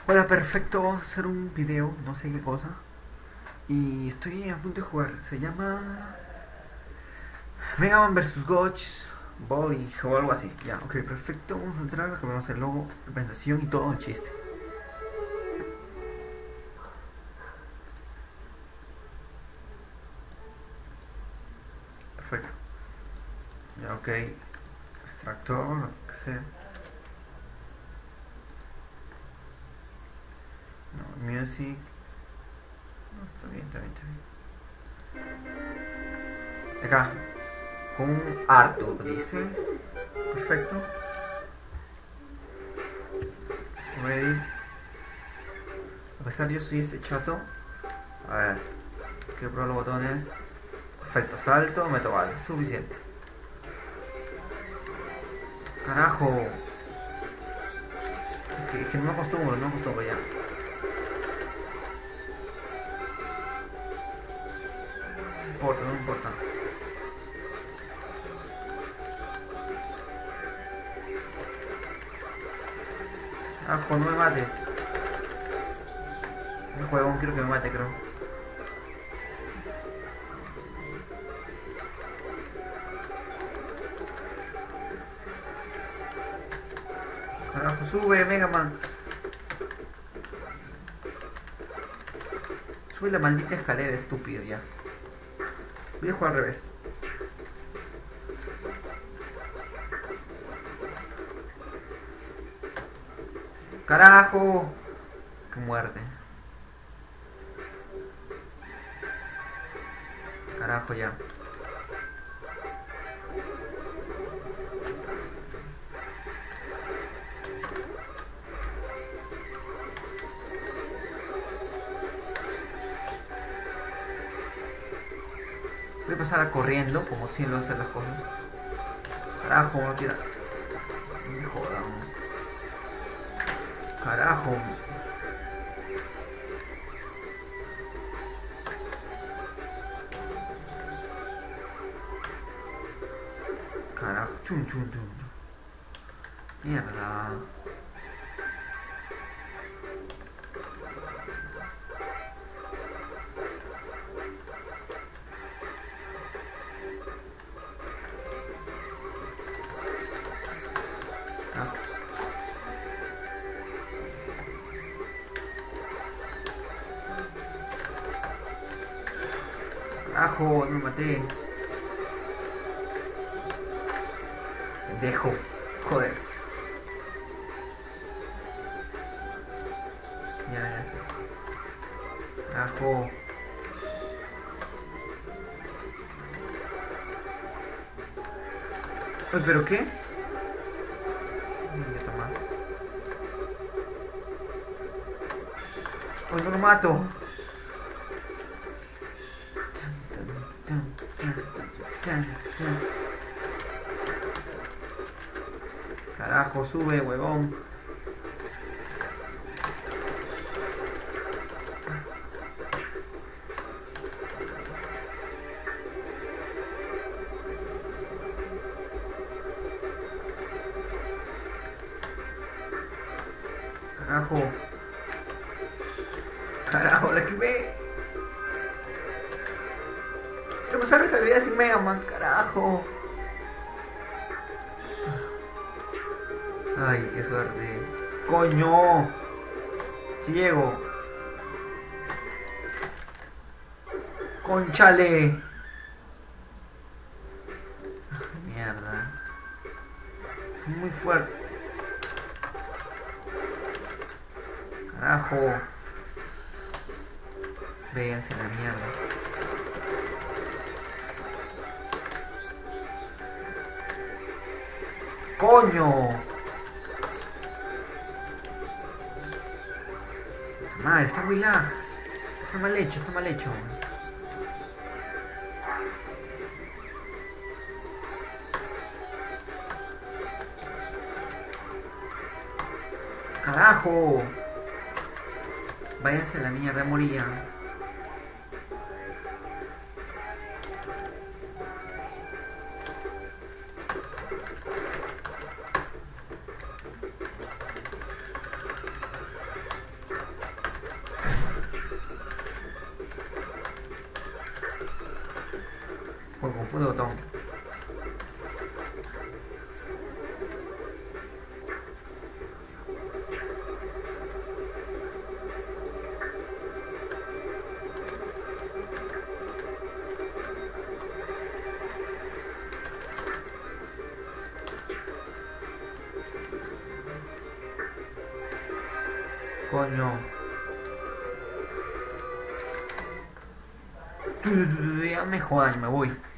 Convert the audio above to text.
Hola, perfecto, vamos a hacer un video, no sé qué cosa. Y estoy a punto de jugar. Se llama Mega Man vs. Gods Bowling o algo así. Ya, ok, perfecto. Vamos a entrar, cambiamos el logo, la presentación y todo el chiste. Perfecto. Ya, ok. Extractor, lo que sea. No, music. No, está bien, está bien, está bien. Acá, con Arthur, dice. Perfecto. Ready. A pesar de yo soy este chato. A ver, quiero probar los botones. Perfecto, salto, meto vale, suficiente. Carajo. Que no me acostumbro, no me acostumbro ya. No importa, no importa. Carajo, no me mate. El juego, quiero que me mate, creo. Carajo, sube, Mega Man. Sube la maldita escalera, estúpido ya. Voy a jugar al revés. Carajo. Qué muerte. Carajo ya. Voy a pasar a corriendo, como si lo hacer las cosas. Carajo, no tira. No me jodan. Carajo. Carajo. Chun, chun, chun. Mierda. Carajo. Carajo, no me maté. Dejo. Joder. Ya, ya. Carajo. Uy, ¿pero qué? Ya está mal. Uy, no lo mato. Carajo, sube, huevón. Carajo. Carajo, la esquivé. ¿Qué me sale esa habilidad sin Mega Man? Carajo. Ay, qué suerte. Coño. Si llego. Conchale. Mierda. Es muy fuerte. Carajo. Véanse la mierda. Coño. Madre, está muy lag. Está mal hecho, está mal hecho. Carajo. Váyanse a la mierda, moría. Puto botón. Coño. Ya me jodan, me voy.